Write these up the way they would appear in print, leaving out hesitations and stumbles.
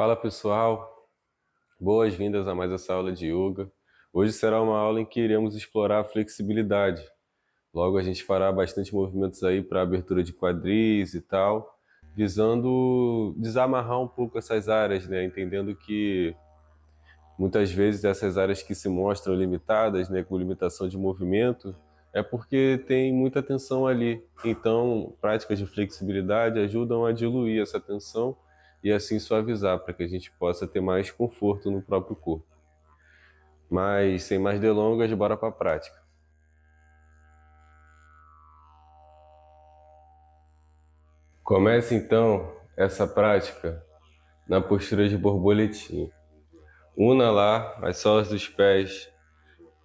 Fala pessoal, boas-vindas a mais essa aula de yoga. Hoje será uma aula em que iremos explorar a flexibilidade. Logo a gente fará bastante movimentos aí para abertura de quadris e tal, visando desamarrar um pouco essas áreas, né? Entendendo que muitas vezes essas áreas que se mostram limitadas, né, com limitação de movimento, é porque tem muita tensão ali. Então, práticas de flexibilidade ajudam a diluir essa tensão e assim suavizar para que a gente possa ter mais conforto no próprio corpo. Mas sem mais delongas, bora para a prática. Comece então essa prática na postura de borboletinha. Una lá as solas dos pés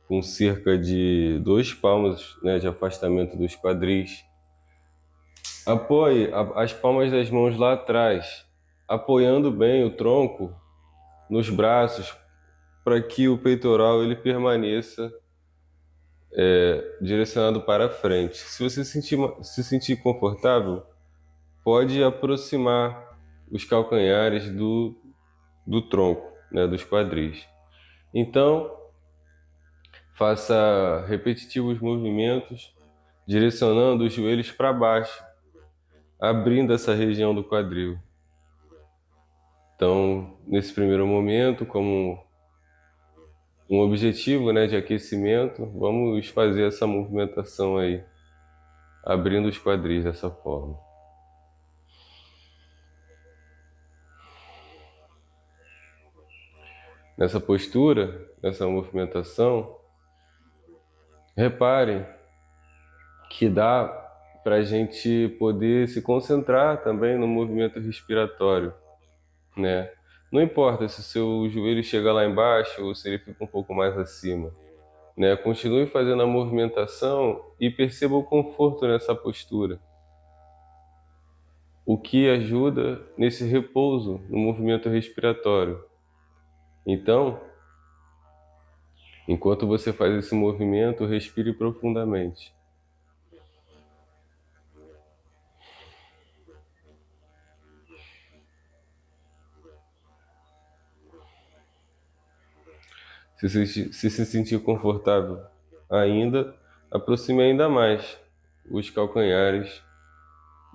com cerca de 2 palmos, né, de afastamento dos quadris. Apoie as palmas das mãos lá atrás, apoiando bem o tronco nos braços para que o peitoral ele permaneça direcionado para frente. Se você se sentir confortável, pode aproximar os calcanhares do tronco, né, dos quadris. Então, faça repetitivos movimentos direcionando os joelhos para baixo, abrindo essa região do quadril. Então, nesse primeiro momento, como um objetivo, né, de aquecimento, vamos fazer essa movimentação aí, abrindo os quadris dessa forma. Nessa postura, nessa movimentação, reparem que dá para a gente poder se concentrar também no movimento respiratório, né? Não importa se o seu joelho chega lá embaixo ou se ele fica um pouco mais acima, né? Continue fazendo a movimentação e perceba o conforto nessa postura, o que ajuda nesse repouso no movimento respiratório. Então, enquanto você faz esse movimento, respire profundamente. Se sentir confortável ainda, aproxime ainda mais os calcanhares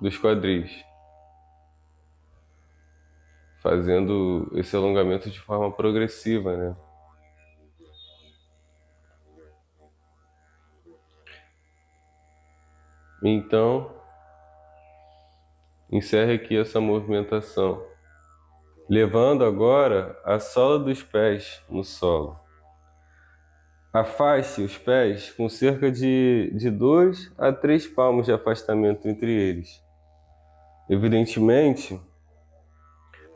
dos quadris, fazendo esse alongamento de forma progressiva, né? Então, encerre aqui essa movimentação, levando agora a sola dos pés no solo. Afaste os pés com cerca de 2 a 3 palmos de afastamento entre eles. Evidentemente,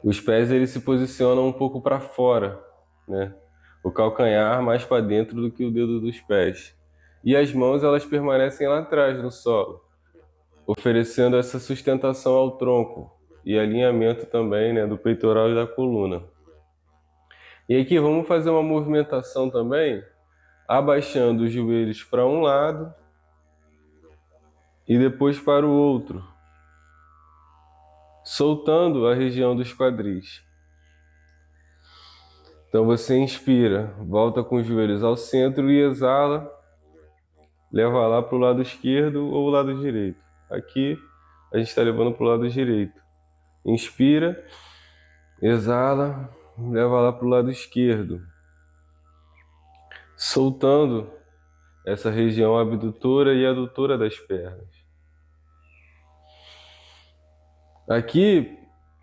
os pés eles se posicionam um pouco para fora, né? O calcanhar mais para dentro do que o dedo dos pés. E as mãos elas permanecem lá atrás no solo, oferecendo essa sustentação ao tronco e alinhamento também, né, do peitoral e da coluna. E aqui vamos fazer uma movimentação também, abaixando os joelhos para um lado e depois para o outro, soltando a região dos quadris. Então você inspira, volta com os joelhos ao centro e exala, leva lá para o lado esquerdo ou o lado direito. Aqui a gente está levando para o lado direito. Inspira, exala, leva lá para o lado esquerdo, soltando essa região abdutora e adutora das pernas. Aqui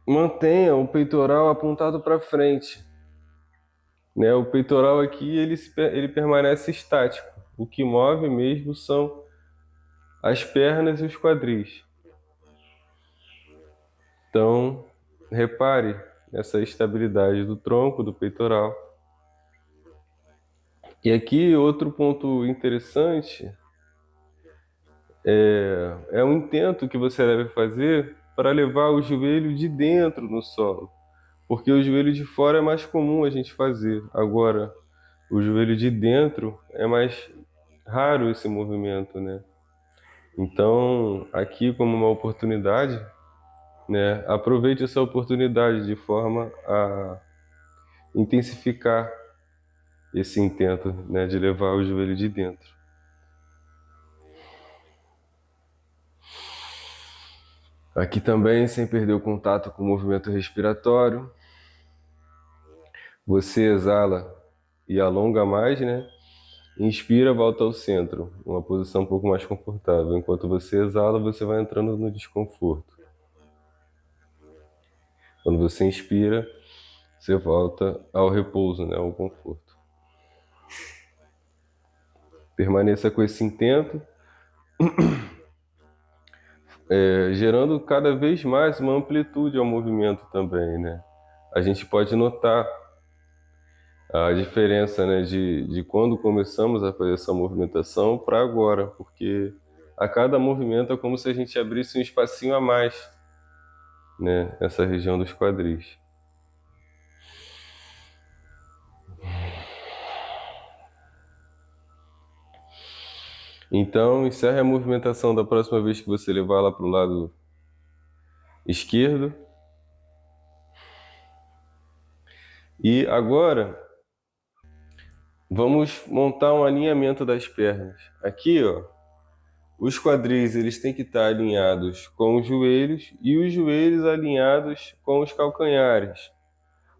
mantenha o peitoral apontado para frente, né? O peitoral aqui ele permanece estático. O que move mesmo são as pernas e os quadris. Então, repare nessa estabilidade do tronco, do peitoral. E aqui outro ponto interessante é um intento que você deve fazer para levar o joelho de dentro no solo, porque o joelho de fora é mais comum a gente fazer. Agora, o joelho de dentro é mais raro esse movimento, né? Então, aqui como uma oportunidade, né? Aproveite essa oportunidade de forma a intensificar esse intento, né, de levar o joelho de dentro. Aqui também, sem perder o contato com o movimento respiratório, você exala e alonga mais, né? Inspira, volta ao centro, uma posição um pouco mais confortável. Enquanto você exala, você vai entrando no desconforto. Quando você inspira, você volta ao repouso, né, ao conforto. Permaneça com esse intento, gerando cada vez mais uma amplitude ao movimento também, né? A gente pode notar a diferença, né, de quando começamos a fazer essa movimentação para agora, porque a cada movimento é como se a gente abrisse um espacinho a mais, né, nessa região dos quadris. Então, encerre a movimentação da próxima vez que você levar ela para o lado esquerdo. E agora, vamos montar um alinhamento das pernas. Aqui, ó, os quadris eles têm que estar alinhados com os joelhos e os joelhos alinhados com os calcanhares,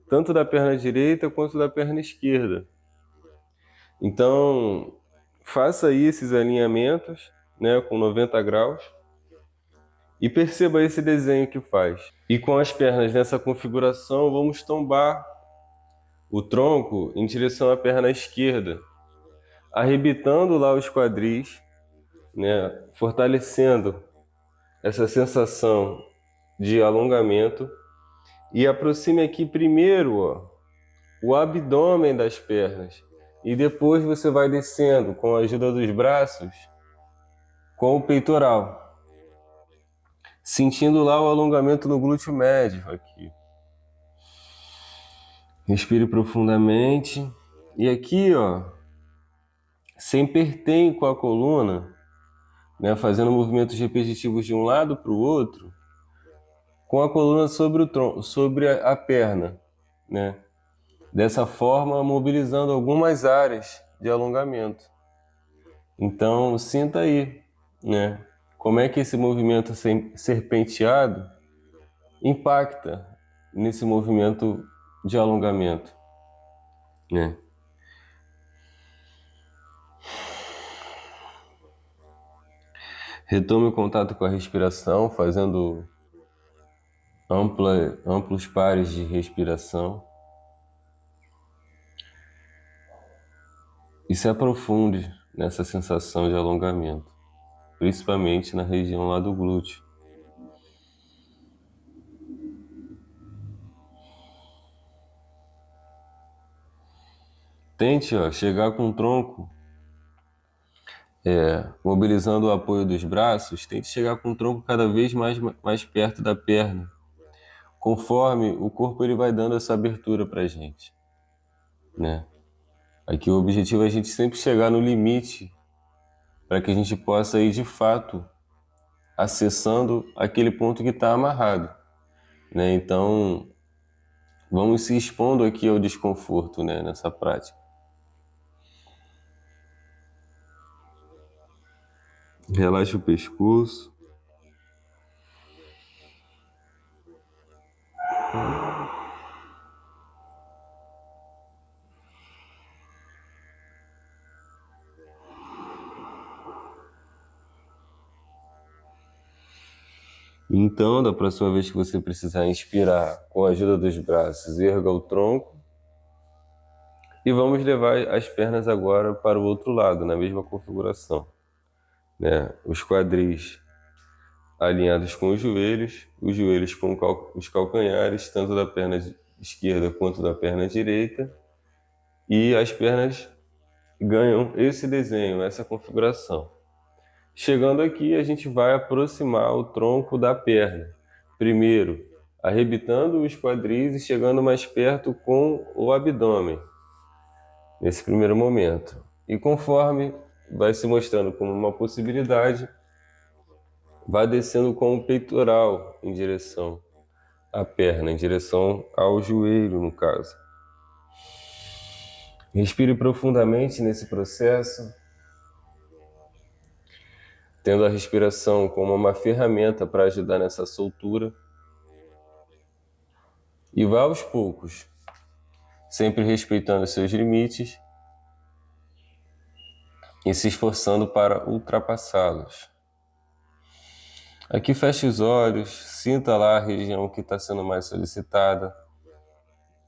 tanto da perna direita quanto da perna esquerda. Então, faça aí esses alinhamentos, né, com 90 graus e perceba esse desenho que faz. E com as pernas nessa configuração, vamos tombar o tronco em direção à perna esquerda, arrebitando lá os quadris, né, fortalecendo essa sensação de alongamento. E aproxime aqui primeiro, ó, o abdômen das pernas. E depois você vai descendo com a ajuda dos braços com o peitoral, sentindo lá o alongamento no glúteo médio aqui. Respire profundamente. E aqui, ó, sem pertenho com a coluna, né, fazendo movimentos repetitivos de um lado para o outro, com a coluna sobre o tronco, sobre a perna, né? Dessa forma, mobilizando algumas áreas de alongamento. Então, sinta aí, né? Como é que esse movimento serpenteado impacta nesse movimento de alongamento, né? Retome o contato com a respiração, fazendo amplos pares de respiração. E se aprofunde nessa sensação de alongamento, principalmente na região lá do glúteo. Tente, ó, chegar com o tronco, mobilizando o apoio dos braços, tente chegar com o tronco cada vez mais perto da perna, conforme o corpo ele vai dando essa abertura para a gente, né? Aqui o objetivo é a gente sempre chegar no limite para que a gente possa ir de fato acessando aquele ponto que está amarrado, né? Então vamos se expondo aqui ao desconforto, né, nessa prática. Relaxe o pescoço. Então, da próxima vez que você precisar inspirar com a ajuda dos braços, erga o tronco. E vamos levar as pernas agora para o outro lado, na mesma configuração, né? Os quadris alinhados com os joelhos com os calcanhares, tanto da perna esquerda quanto da perna direita. E as pernas ganham esse desenho, essa configuração. Chegando aqui, a gente vai aproximar o tronco da perna. Primeiro, arrebitando os quadris e chegando mais perto com o abdômen, nesse primeiro momento. E conforme vai se mostrando como uma possibilidade, Vá descendo com o peitoral em direção à perna, em direção ao joelho, no caso. Respire profundamente nesse processo, tendo a respiração como uma ferramenta para ajudar nessa soltura. E vá aos poucos, sempre respeitando seus limites e se esforçando para ultrapassá-los. Aqui feche os olhos, sinta lá a região que está sendo mais solicitada.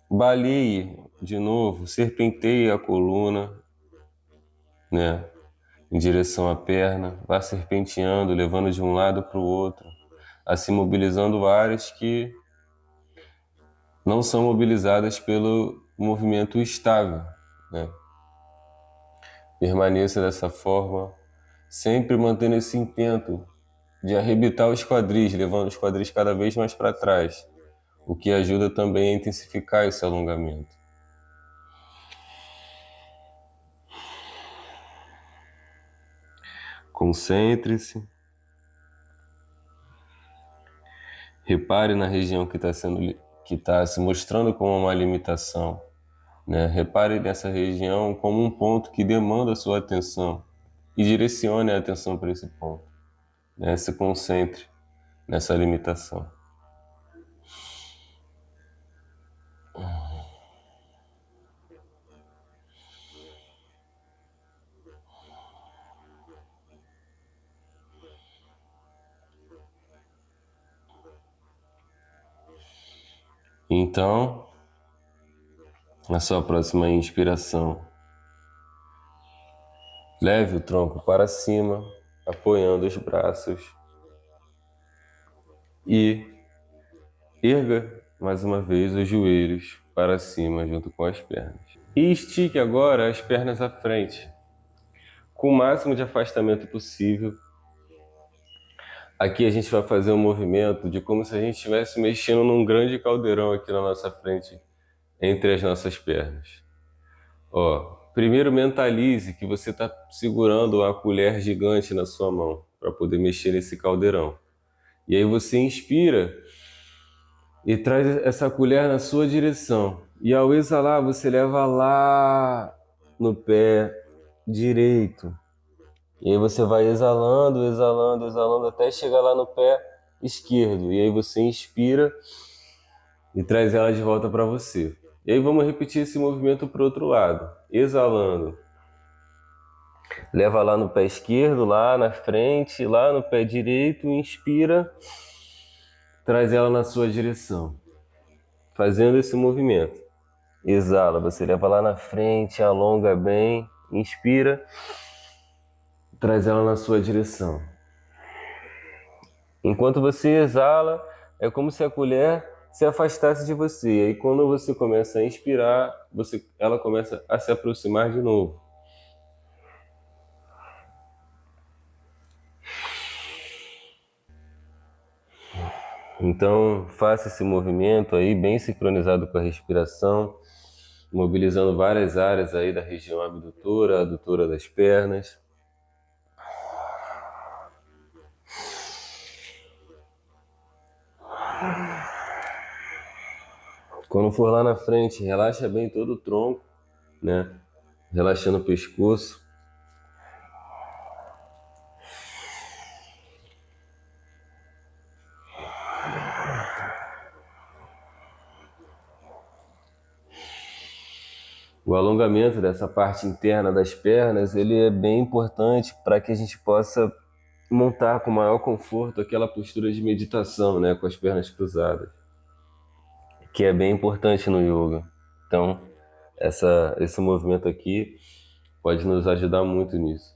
Baleie de novo, serpenteie a coluna, né, em direção à perna, vá serpenteando, levando de um lado para o outro, assim mobilizando áreas que não são mobilizadas pelo movimento estável, né? Permaneça dessa forma, sempre mantendo esse intento de arrebitar os quadris, levando os quadris cada vez mais para trás, o que ajuda também a intensificar esse alongamento. Concentre-se. Repare na região que está se mostrando como uma limitação, né? Repare nessa região como um ponto que demanda a sua atenção e direcione a atenção para esse ponto, né? Se concentre nessa limitação. Então, na sua próxima inspiração, leve o tronco para cima, apoiando os braços e erga mais uma vez os joelhos para cima junto com as pernas. E estique agora as pernas à frente, com o máximo de afastamento possível. Aqui a gente vai fazer um movimento de como se a gente estivesse mexendo num grande caldeirão aqui na nossa frente, entre as nossas pernas. Ó, primeiro mentalize que você está segurando a colher gigante na sua mão para poder mexer nesse caldeirão. E aí você inspira e traz essa colher na sua direção. E ao exalar, você leva lá no pé direito. E aí você vai exalando, exalando, exalando até chegar lá no pé esquerdo. E aí você inspira e traz ela de volta para você. E aí vamos repetir esse movimento para o outro lado. Exalando. Leva lá no pé esquerdo, lá na frente, lá no pé direito, inspira, traz ela na sua direção. Fazendo esse movimento. Exala, você leva lá na frente, alonga bem, inspira, traz ela na sua direção. Enquanto você exala, é como se a colher se afastasse de você. E aí quando você começa a inspirar, ela começa a se aproximar de novo. Então faça esse movimento aí bem sincronizado com a respiração, mobilizando várias áreas aí da região abdutora, adutora das pernas. Quando for lá na frente, relaxa bem todo o tronco, né? Relaxando o pescoço. O alongamento dessa parte interna das pernas, ele é bem importante para que a gente possa montar com maior conforto aquela postura de meditação, né, com as pernas cruzadas, que é bem importante no yoga. Então, esse movimento aqui pode nos ajudar muito nisso.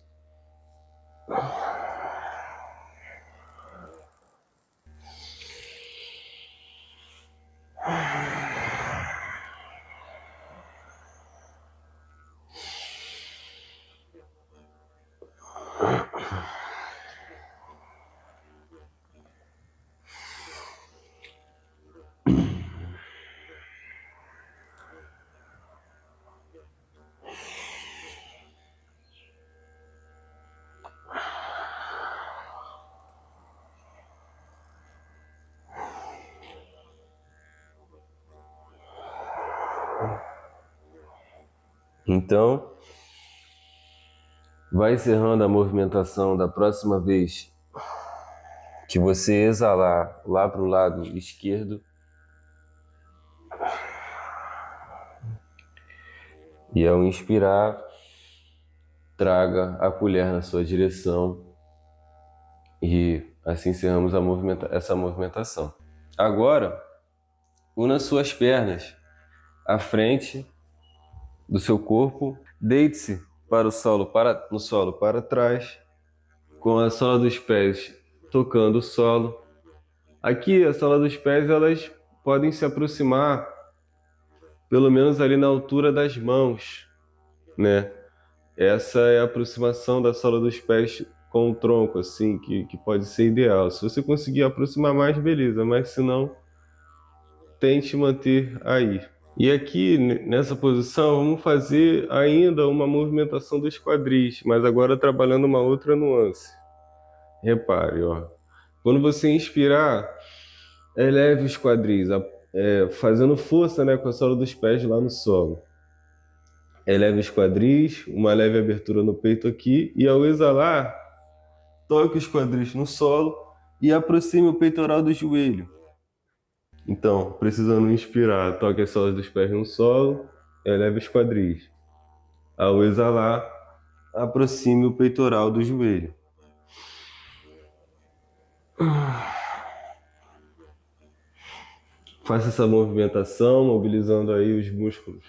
Então, vai encerrando a movimentação. Da próxima vez que você exalar lá para o lado esquerdo, e ao inspirar, traga a colher na sua direção, e assim encerramos essa movimentação. Agora, una suas pernas à frente do seu corpo, deite-se para no solo para trás, com a sola dos pés tocando o solo. Aqui, a sola dos pés, elas podem se aproximar pelo menos ali na altura das mãos, né? Essa é a aproximação da sola dos pés com o tronco, assim, que pode ser ideal. Se você conseguir aproximar mais, beleza, mas se não, tente manter aí. E aqui, nessa posição, vamos fazer ainda uma movimentação dos quadris, mas agora trabalhando uma outra nuance. Repare, ó. Quando você inspirar, eleve os quadris, fazendo força, né, com a sola dos pés lá no solo. Eleve os quadris, uma leve abertura no peito aqui, e ao exalar, toque os quadris no solo e aproxime o peitoral do joelho. Então, precisando inspirar, toque as solas dos pés no solo, eleve os quadris. Ao exalar, aproxime o peitoral do joelho. Faça essa movimentação, mobilizando aí os músculos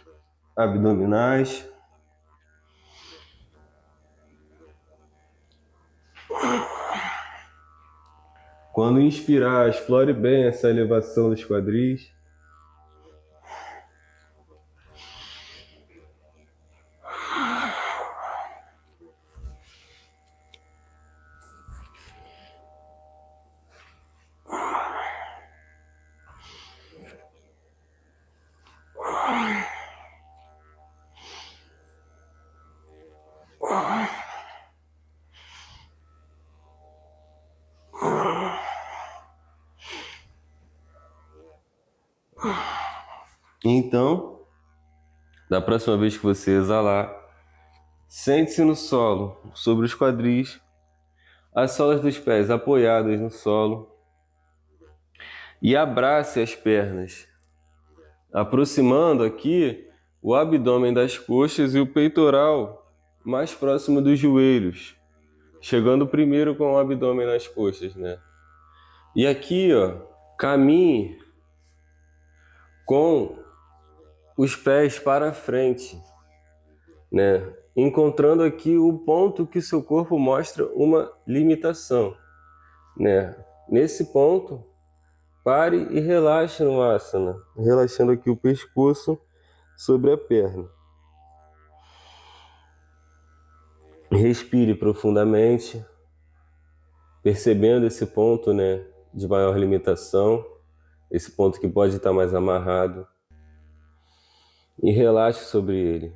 abdominais. Quando inspirar, explore bem essa elevação dos quadris. Então, da próxima vez que você exalar, sente-se no solo, sobre os quadris, as solas dos pés apoiadas no solo, e abrace as pernas, aproximando aqui o abdômen das coxas e o peitoral mais próximo dos joelhos, chegando primeiro com o abdômen nas coxas, né? E aqui, ó, caminhe com os pés para frente, né? Encontrando aqui o ponto que seu corpo mostra uma limitação, né? Nesse ponto, pare e relaxe no asana, relaxando aqui o pescoço sobre a perna. Respire profundamente, percebendo esse ponto, né, de maior limitação, esse ponto que pode estar mais amarrado, e relaxe sobre ele.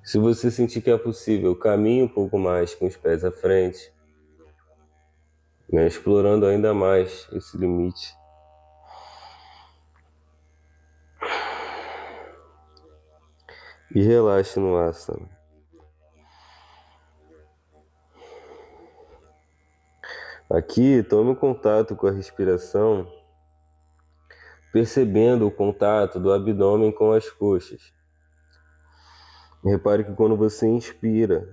Se você sentir que é possível, caminhe um pouco mais com os pés à frente, né, explorando ainda mais esse limite. E relaxe no asana. Aqui, tome contato com a respiração, percebendo o contato do abdômen com as coxas. Repare que quando você inspira,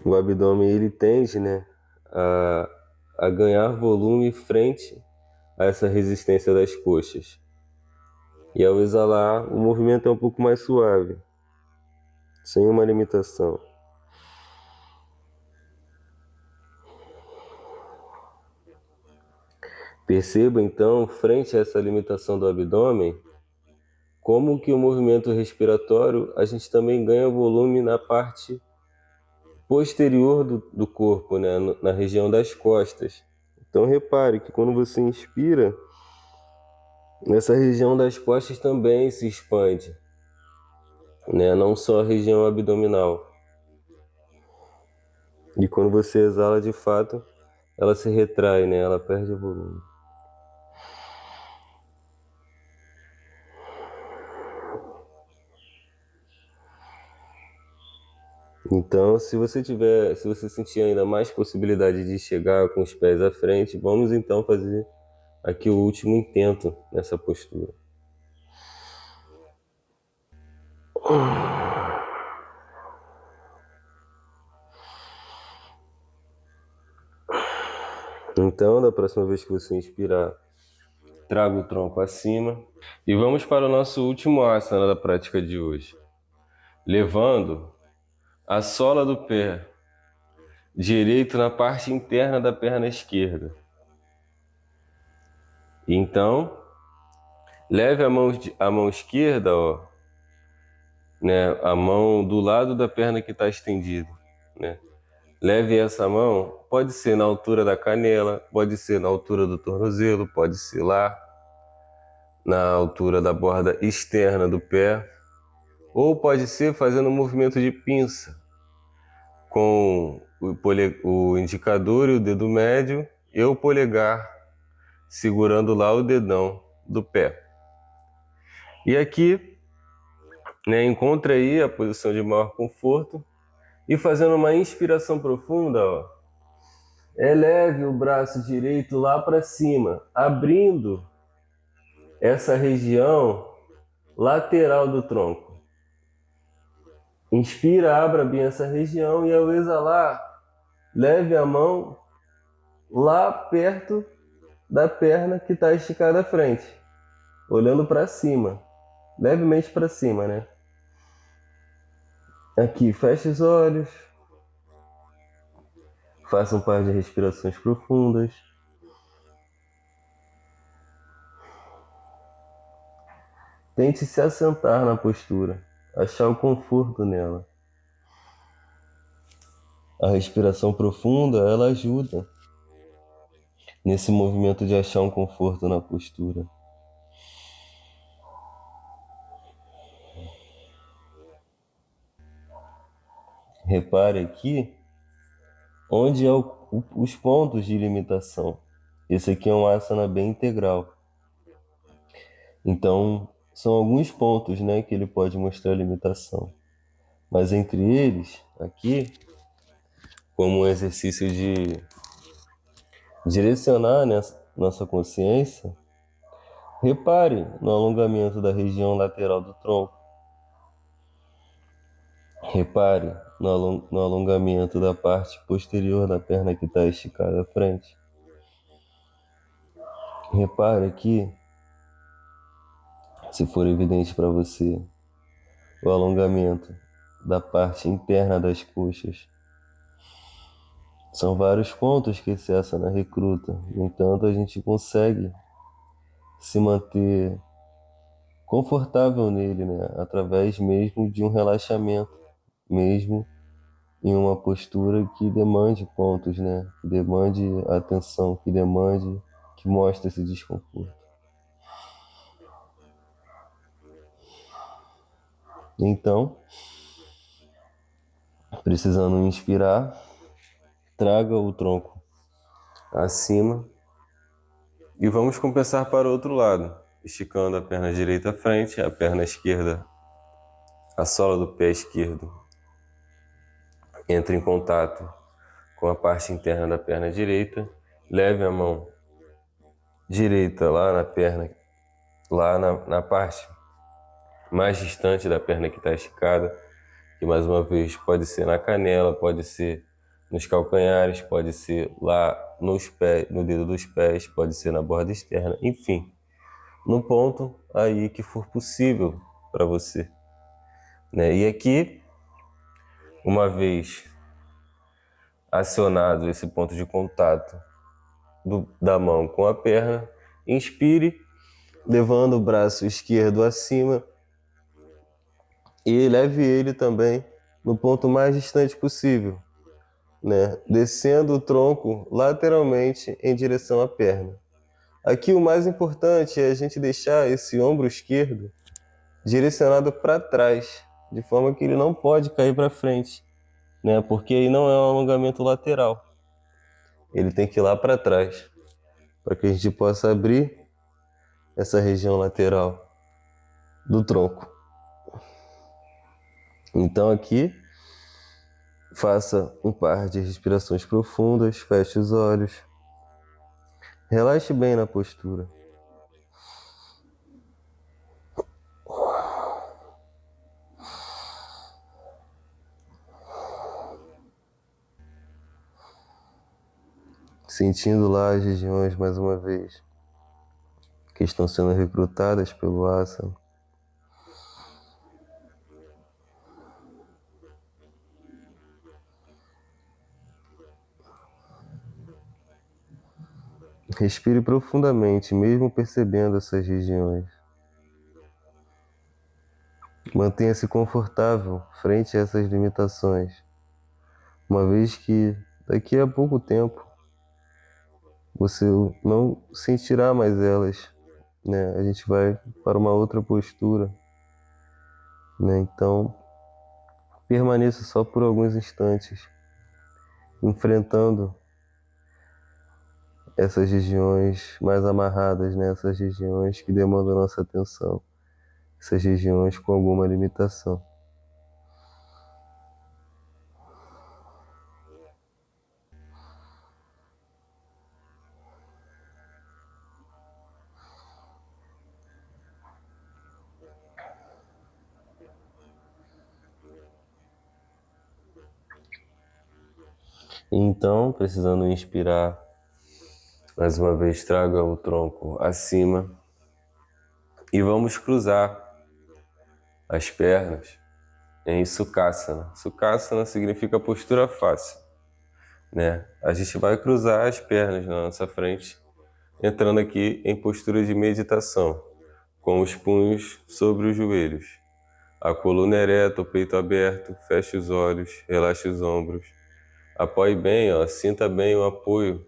o abdômen ele tende, né, a ganhar volume frente a essa resistência das coxas. E ao exalar, o movimento é um pouco mais suave, sem uma limitação. Perceba então, frente a essa limitação do abdômen, como que o movimento respiratório a gente também ganha volume na parte posterior do corpo, né? Na região das costas. Então repare que quando você inspira, Essa região das costas também se expande, né? Não só a região abdominal. E quando você exala de fato, ela se retrai, né? Ela perde o volume. Então, se você sentir ainda mais possibilidade de chegar com os pés à frente, vamos então fazer aqui o último intento nessa postura. Então, da próxima vez que você inspirar, traga o tronco acima. E vamos para o nosso último asana da prática de hoje. Levando a sola do pé direito na parte interna da perna esquerda. Então, leve a mão esquerda, ó, né, a mão do lado da perna que está estendida, né? Leve essa mão, pode ser na altura da canela, pode ser na altura do tornozelo, pode ser lá na altura da borda externa do pé, ou pode ser fazendo um movimento de pinça com o indicador e o dedo médio e o polegar segurando lá o dedão do pé. E aqui, né, encontra aí a posição de maior conforto e fazendo uma inspiração profunda, ó, eleve o braço direito lá para cima, abrindo essa região lateral do tronco. Inspira, abra bem essa região e ao exalar, leve a mão lá perto da perna que está esticada à frente, olhando para cima, levemente para cima, né? Aqui, feche os olhos, faça um par de respirações profundas. Tente se assentar na postura, achar o conforto nela. A respiração profunda, ela ajuda nesse movimento de achar um conforto na postura. Repare aqui onde é os pontos de limitação. Esse aqui é um asana bem integral. Então, são alguns pontos, né, que ele pode mostrar limitação. Mas entre eles, aqui, como um exercício de direcionar, né, nossa consciência, repare no alongamento da região lateral do tronco. Repare no alongamento da parte posterior da perna que está esticada à frente. Repare aqui, se for evidente para você, o alongamento da parte interna das coxas. São vários pontos que esse asana recruta. No entanto, a gente consegue se manter confortável nele, né? Através mesmo de um relaxamento, mesmo em uma postura que demande pontos, né? Que demande atenção, que mostre esse desconforto. Então, precisando inspirar, traga o tronco acima e vamos compensar para o outro lado, esticando a perna direita à frente, a perna esquerda, a sola do pé esquerdo entra em contato com a parte interna da perna direita, leve a mão direita lá na perna, lá na parte mais distante da perna que está esticada, que mais uma vez pode ser na canela, pode ser nos calcanhares, pode ser lá nos pés, no dedo dos pés, pode ser na borda externa, enfim, no ponto aí que for possível para você, né? E aqui, uma vez acionado esse ponto de contato da mão com a perna, inspire, levando o braço esquerdo acima e leve ele também no ponto mais distante possível, né? Descendo o tronco lateralmente em direção à perna. Aqui o mais importante é a gente deixar esse ombro esquerdo direcionado para trás, de forma que ele não pode cair para frente, né? Porque aí não é um alongamento lateral. Ele tem que ir lá para trás, para que a gente possa abrir essa região lateral do tronco. Então aqui, faça um par de respirações profundas, feche os olhos, relaxe bem na postura. Sentindo lá as regiões, mais uma vez, que estão sendo recrutadas pelo asana. Respire profundamente, mesmo percebendo essas regiões. Mantenha-se confortável frente a essas limitações, uma vez que daqui a pouco tempo você não sentirá mais elas, né? A gente vai para uma outra postura, né? Então, permaneça só por alguns instantes, enfrentando essas regiões mais amarradas, né? Essas regiões que demandam nossa atenção, essas regiões com alguma limitação. Então, precisando inspirar, mais uma vez traga o tronco acima e vamos cruzar as pernas em Sukhasana. Sukhasana significa postura fácil, né? A gente vai cruzar as pernas na nossa frente, entrando aqui em postura de meditação, com os punhos sobre os joelhos. A coluna ereta, o peito aberto, feche os olhos, relaxe os ombros. Apoie bem, sinta bem o apoio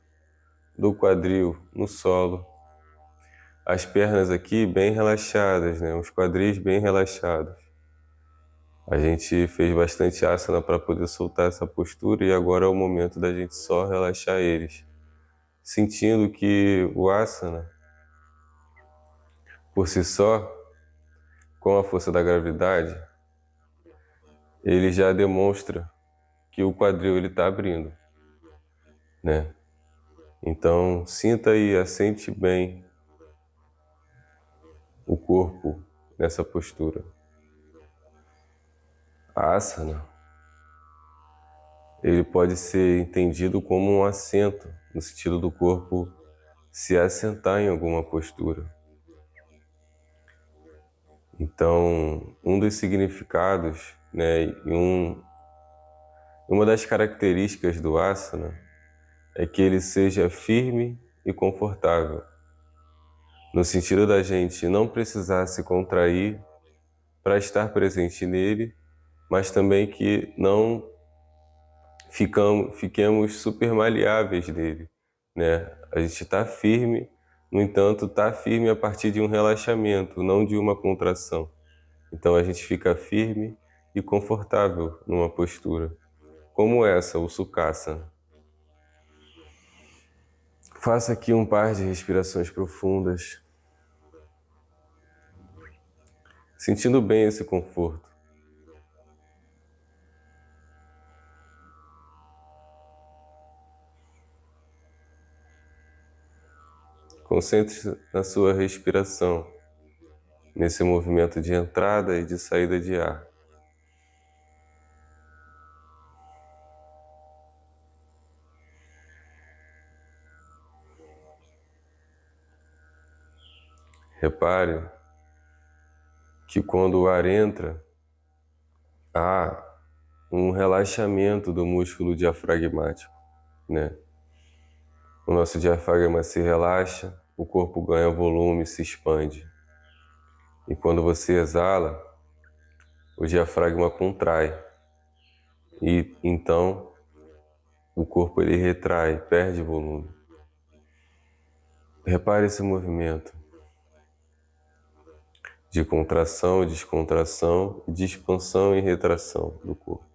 do quadril no solo. As pernas aqui bem relaxadas, né? Os quadris bem relaxados. A gente fez bastante asana para poder soltar essa postura e agora é o momento da gente só relaxar eles. Sentindo que o asana, por si só, com a força da gravidade, ele já demonstra que o quadril está abrindo, né? Então, sinta e assente bem o corpo nessa postura. A asana, ele pode ser entendido como um assento, no sentido do corpo se assentar em alguma postura. Então, um dos significados, né, e uma das características do asana é que ele seja firme e confortável, no sentido da gente não precisar se contrair para estar presente nele, mas também que não fiquemos super maleáveis nele, né? A gente está firme, no entanto, está firme a partir de um relaxamento, não de uma contração. Então a gente fica firme e confortável numa postura, como essa, o Sukhasana. Faça aqui um par de respirações profundas, sentindo bem esse conforto. Concentre-se na sua respiração, nesse movimento de entrada e de saída de ar. Repare que quando o ar entra, há um relaxamento do músculo diafragmático, né? O nosso diafragma se relaxa, o corpo ganha volume, se expande. E quando você exala, o diafragma contrai. E então o corpo ele retrai, perde volume. Repare esse movimento de contração e descontração, de expansão e retração do corpo.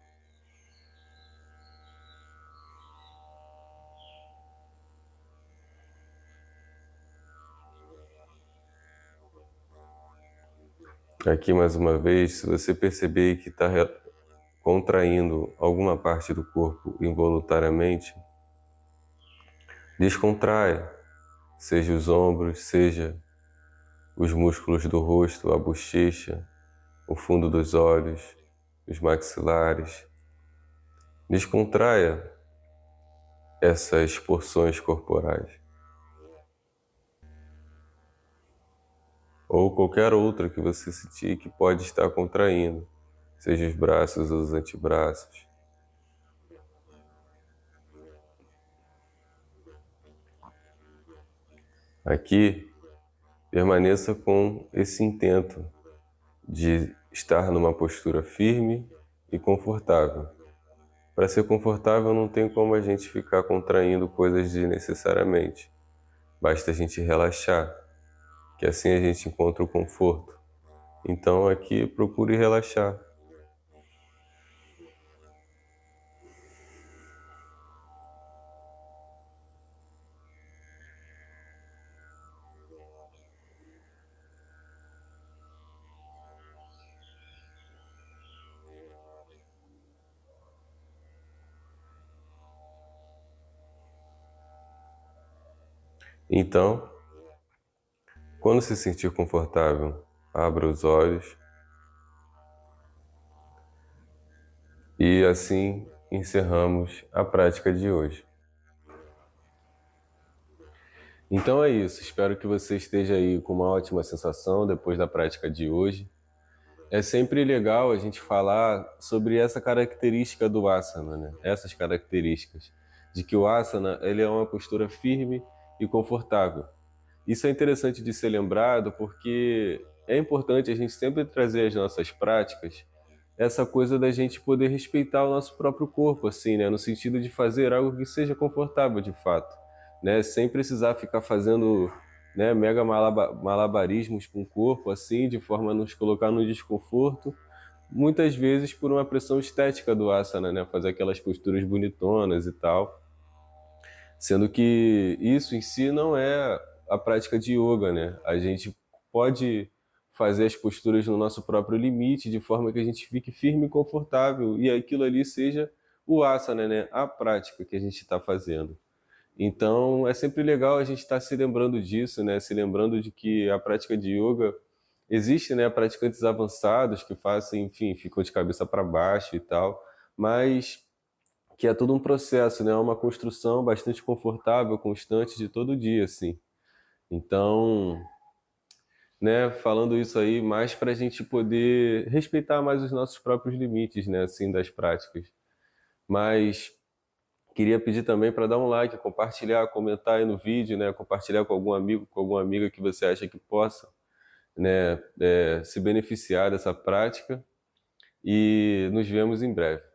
Aqui mais uma vez, se você perceber que está contraindo alguma parte do corpo involuntariamente, descontraia, seja os ombros, seja os músculos do rosto, a bochecha, o fundo dos olhos, os maxilares. Descontraia essas porções corporais. Ou qualquer outra que você sentir que pode estar contraindo, seja os braços ou os antebraços. Aqui, permaneça com esse intento de estar numa postura firme e confortável. Para ser confortável não tem como a gente ficar contraindo coisas desnecessariamente. Basta a gente relaxar, que assim a gente encontra o conforto. Então aqui procure relaxar. Então, quando se sentir confortável, abra os olhos e assim encerramos a prática de hoje. Então é isso, espero que você esteja aí com uma ótima sensação depois da prática de hoje. É sempre legal a gente falar sobre essa característica do asana, né? Essas características, de que o asana ele é uma postura firme e confortável. Isso é interessante de ser lembrado porque é importante a gente sempre trazer às nossas práticas essa coisa da gente poder respeitar o nosso próprio corpo, assim, né? No sentido de fazer algo que seja confortável de fato, né? Sem precisar ficar fazendo, né, mega malabarismos com o corpo, assim, de forma a nos colocar no desconforto, muitas vezes por uma pressão estética do asana, né? Fazer aquelas posturas bonitonas e tal. Sendo que isso em si não é a prática de yoga, né? A gente pode fazer as posturas no nosso próprio limite, de forma que a gente fique firme e confortável, e aquilo ali seja o asana, né? A prática que a gente está fazendo. Então é sempre legal a gente estar se lembrando disso, né? Se lembrando de que a prática de yoga existe, né? Praticantes avançados que fazem, enfim, ficam de cabeça para baixo e tal, mas que é todo um processo, né? Uma construção bastante confortável, constante de todo dia, assim. Então, né? Falando isso aí, mais para a gente poder respeitar mais os nossos próprios limites, né? Assim, das práticas. Mas queria pedir também para dar um like, compartilhar, comentar aí no vídeo, né? Compartilhar com algum amigo, com alguma amiga que você acha que possa, né? Se beneficiar dessa prática. E nos vemos em breve.